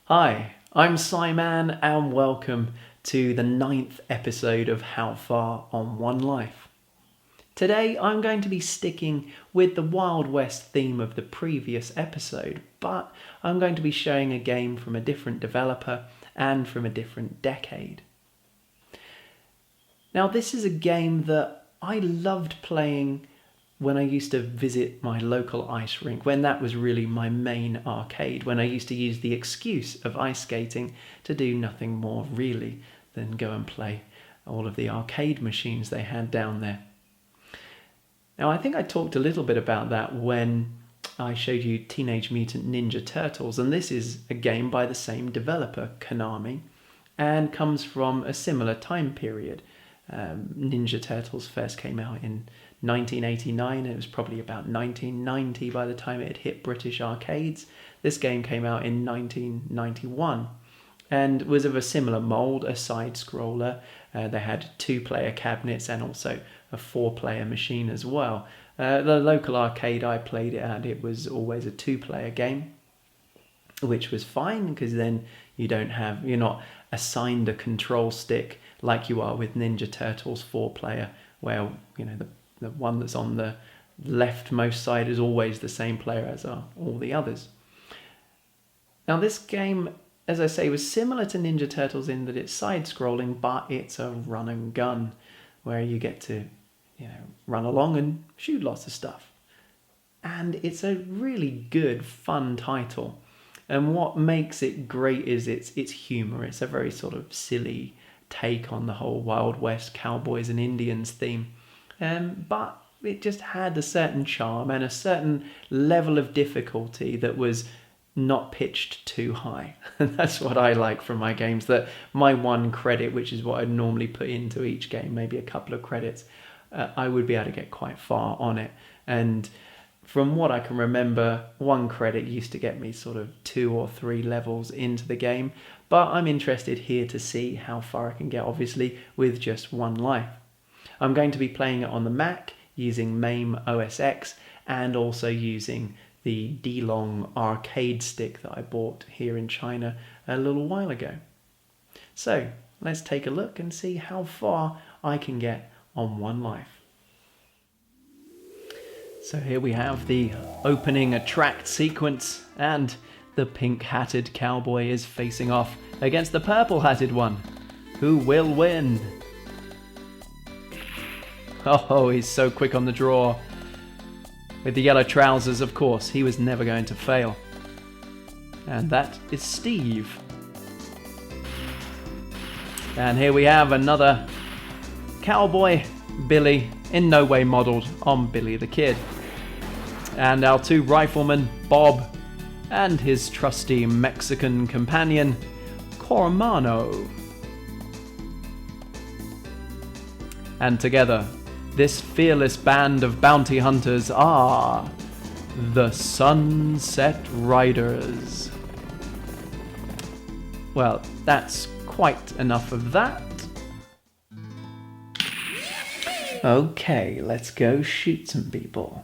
Hi, I'm Simon and welcome to the 9th episode of How Far on One Life. Today I'm going to be sticking with the Wild West theme of the previous episode, but I'm going to be showing a game from a different developer and from a different decade. Now this is a game that I loved playing when I used to visit my local ice rink, when that was really my main arcade, when I used to use the excuse of ice skating to do nothing more really than go and play all of the arcade machines they had down there. Now I think I talked a little bit about that when I showed you Teenage Mutant Ninja Turtles, and this is a game by the same developer, Konami, and comes from a similar time period. Ninja Turtles first came out in 1989. It was probably about 1990 by the time it had hit British arcades. This game came out in 1991 and was of a similar mould, a side-scroller. They had 2-player cabinets and also a 4-player machine as well. The local arcade I played it at, it was always a 2-player game, which was fine because then you're not assigned a control stick like you are with Ninja Turtles 4-player, where the one that's on the leftmost side is always the same player as are all the others. Now this game, as I say, was similar to Ninja Turtles in that it's side-scrolling, but it's a run and gun where you get to run along and shoot lots of stuff. And it's a really good, fun title. And what makes it great is its humour. It's a very sort of silly take on the whole Wild West cowboys and Indians theme. But it just had a certain charm and a certain level of difficulty that was not pitched too high. And that's what I like from my games, that my one credit, which is what I'd normally put into each game, maybe a couple of credits, I would be able to get quite far on it. And from what I can remember, one credit used to get me sort of 2 or 3 levels into the game, but I'm interested here to see how far I can get, obviously, with just one life. I'm going to be playing it on the Mac using MAME OS X and also using the D-Long arcade stick that I bought here in China a little while ago. So let's take a look and see how far I can get on one life. So here we have the opening attract sequence, and the pink-hatted cowboy is facing off against the purple-hatted one. Who will win? Oh, he's so quick on the draw. With the yellow trousers, of course, he was never going to fail. And that is Steve. And here we have another cowboy, Billy, in no way modelled on Billy the Kid. And our 2 riflemen, Bob, and his trusty Mexican companion, Cormano. And together, this fearless band of bounty hunters are the Sunset Riders. Well, that's quite enough of that. Okay, let's go shoot some people.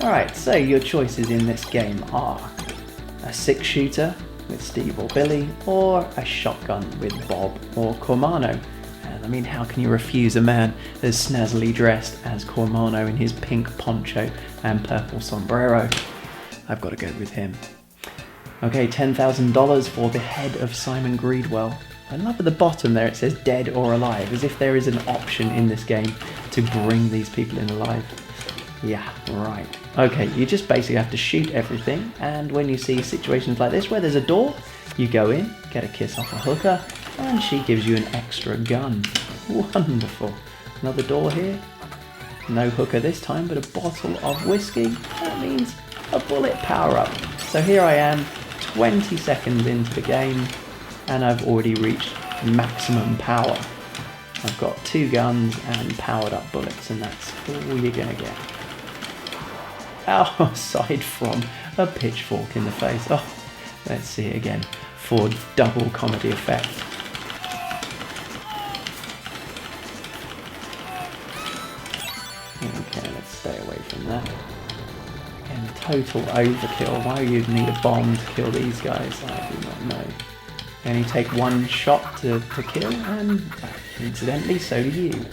Alright, so your choices in this game are a 6-shooter with Steve or Billy, or a shotgun with Bob or Cormano. And I mean, how can you refuse a man as snazzily dressed as Cormano in his pink poncho and purple sombrero? I've got to go with him. Okay, $10,000 for the head of Simon Greedwell. I love at the bottom there it says dead or alive, as if there is an option in this game to bring these people in alive. Yeah, right. Okay, you just basically have to shoot everything, and when you see situations like this where there's a door, you go in, get a kiss off a hooker, and she gives you an extra gun. Wonderful. Another door here. No hooker this time, but a bottle of whiskey. That means a bullet power-up. So here I am, 20 seconds into the game, and I've already reached maximum power. I've got 2 guns and powered up bullets, and that's all you're gonna get. Aside from a pitchfork in the face. Oh, let's see it again for double comedy effect. Okay, let's stay away from that. And total overkill. Why you'd need a bomb to kill these guys, I do not know. They only take one shot to kill, and incidentally, so do you.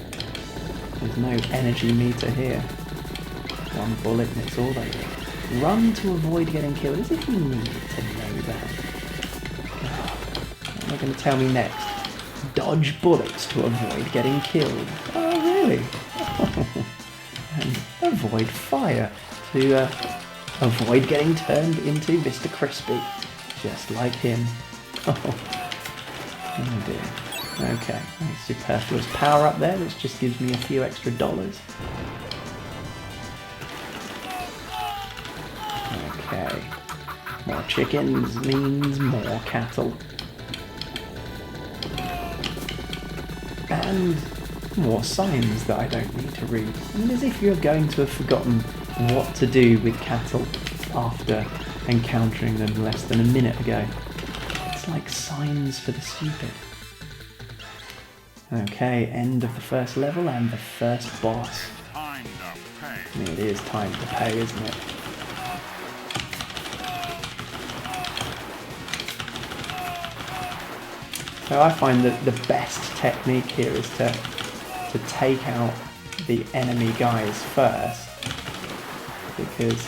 There's no energy meter here. One bullet and it's all over. Run to avoid getting killed, as if you needed to know that. What are they going to tell me next? Dodge bullets to avoid getting killed. Oh, really? And avoid fire to avoid getting turned into Mr. Crispy, just like him. Oh dear. Okay, nice superfluous power up there. This just gives me a few extra dollars. Okay, more chickens means more cattle. And more signs that I don't need to read. I mean, as if you're going to have forgotten what to do with cattle after encountering them less than a minute ago. It's like signs for the stupid. Okay, end of the first level and the first boss. I mean, it is time to pay, isn't it? So I find that the best technique here is to take out the enemy guys first, because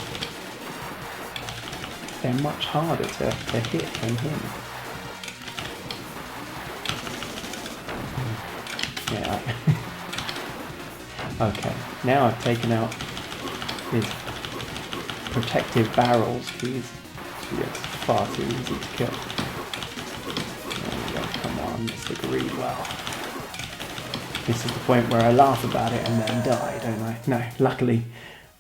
they're much harder to hit than him. Yeah. Okay, now I've taken out his protective barrels. He's far too easy to kill. Come on, Mr. Greedwell. This is the point where I laugh about it and then die, don't I? No, luckily,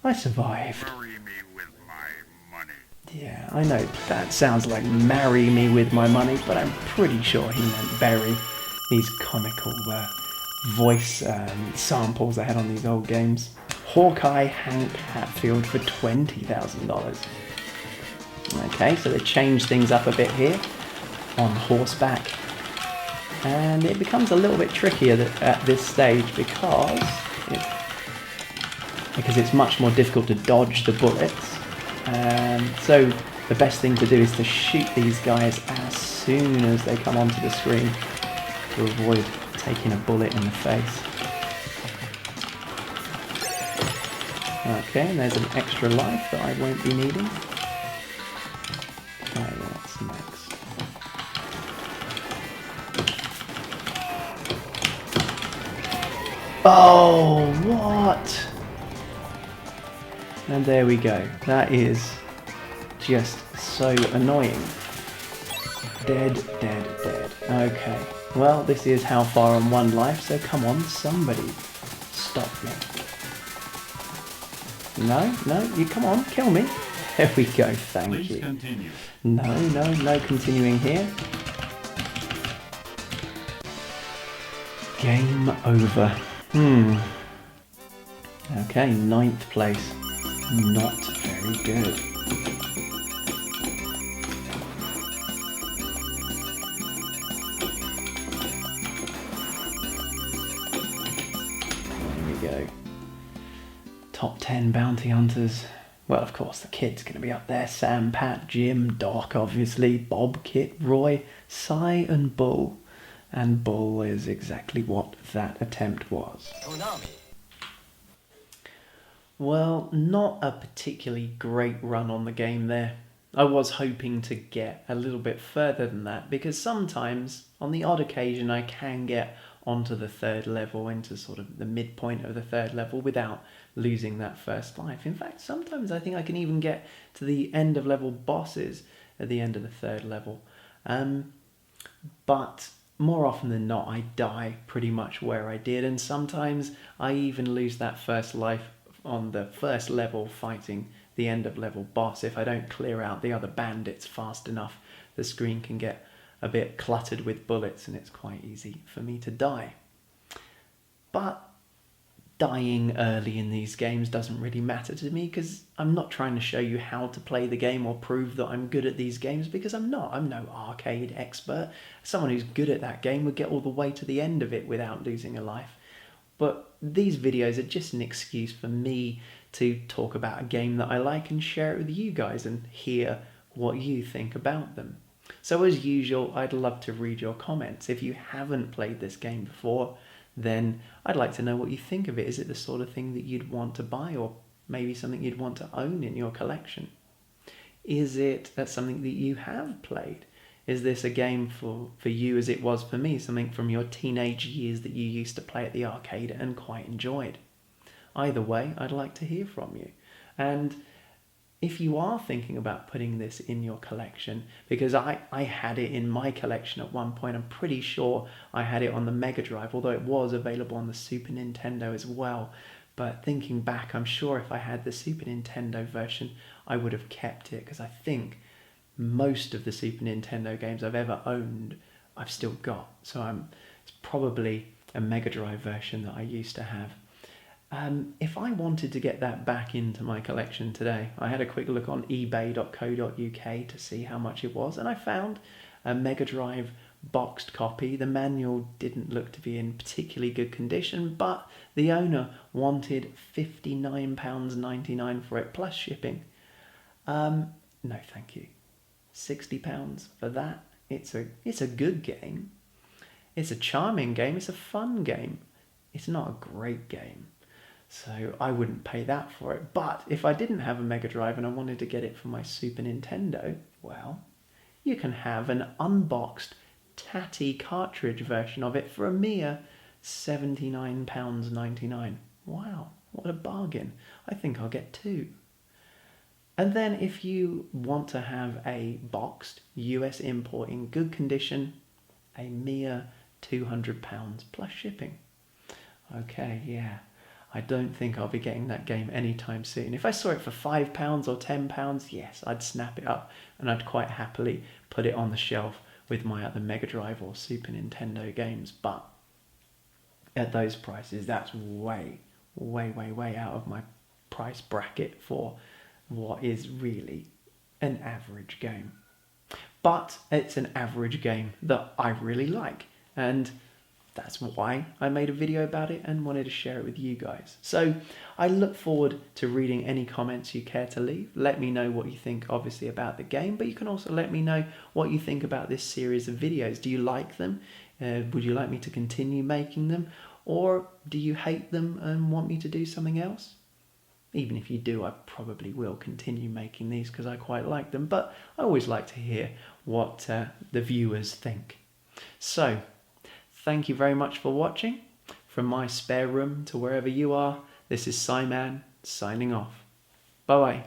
I survived. Marry me with my money. Yeah, I know that sounds like marry me with my money, but I'm pretty sure he meant bury. These comical voice samples I had on these old games. Hawkeye Hank Hatfield for $20,000. Okay, so they changed things up a bit here on horseback. And it becomes a little bit trickier at this stage because it's much more difficult to dodge the bullets. So the best thing to do is to shoot these guys as soon as they come onto the screen to avoid taking a bullet in the face. Okay, and there's an extra life that I won't be needing. Okay, what's next? Oh, what? And there we go. That is just so annoying. Dead, dead, dead. Okay. Well, this is how far on one life, so come on, somebody stop me. No, you come on, kill me. There we go, thank you. Continue. No continuing here. Game over. Okay, 9th place. Not very good. There we go. Top 10 bounty hunters. Well, of course, the kid's going to be up there. Sam, Pat, Jim, Doc, obviously, Bob, Kit, Roy, Cy, and Bull. And Bull is exactly what that attempt was. Konami. Well, not a particularly great run on the game there. I was hoping to get a little bit further than that, because sometimes, on the odd occasion, I can get onto the 3rd level, into sort of the midpoint of the 3rd level without losing that first life. In fact, sometimes I think I can even get to the end of level bosses at the end of the 3rd level. But more often than not, I die pretty much where I did, and sometimes I even lose that first life on the first level fighting the end of level boss. If I don't clear out the other bandits fast enough, the screen can get a bit cluttered with bullets and it's quite easy for me to die. But dying early in these games doesn't really matter to me, because I'm not trying to show you how to play the game or prove that I'm good at these games, because I'm not. I'm no arcade expert. Someone who's good at that game would get all the way to the end of it without losing a life. But these videos are just an excuse for me to talk about a game that I like and share it with you guys and hear what you think about them. So as usual, I'd love to read your comments. If you haven't played this game before, then I'd like to know what you think of it. Is it the sort of thing that you'd want to buy, or maybe something you'd want to own in your collection? Is it something that you have played? Is this a game for you as it was for me, something from your teenage years that you used to play at the arcade and quite enjoyed? Either way, I'd like to hear from you. And if you are thinking about putting this in your collection, because I had it in my collection at one point, I'm pretty sure I had it on the Mega Drive, although it was available on the Super Nintendo as well. But thinking back, I'm sure if I had the Super Nintendo version, I would have kept it, because I think most of the Super Nintendo games I've ever owned, I've still got. So it's probably a Mega Drive version that I used to have. If I wanted to get that back into my collection today, I had a quick look on ebay.co.uk to see how much it was, and I found a Mega Drive boxed copy. The manual didn't look to be in particularly good condition, but the owner wanted £59.99 for it plus shipping. No thank you. £60 for that? It's a good game. It's a charming game. It's a fun game. It's not a great game. So I wouldn't pay that for it. But if I didn't have a Mega Drive and I wanted to get it for my Super Nintendo, well, you can have an unboxed, tatty cartridge version of it for a mere £79.99. Wow, what a bargain. I think I'll get two. And then if you want to have a boxed US import in good condition, a mere £200 plus shipping. Okay, yeah. I don't think I'll be getting that game anytime soon. If I saw it for £5 or £10, yes, I'd snap it up and I'd quite happily put it on the shelf with my other Mega Drive or Super Nintendo games. But at those prices, that's way out of my price bracket for what is really an average game. But it's an average game that I really like, and that's why I made a video about it and wanted to share it with you guys. So I look forward to reading any comments you care to leave. Let me know what you think, obviously, about the game, but you can also let me know what you think about this series of videos. Do you like them? Would you like me to continue making them? Or do you hate them and want me to do something else? Even if you do, I probably will continue making these because I quite like them, but I always like to hear what the viewers think. So, thank you very much for watching. From my spare room to wherever you are, this is Simon signing off. Bye-bye.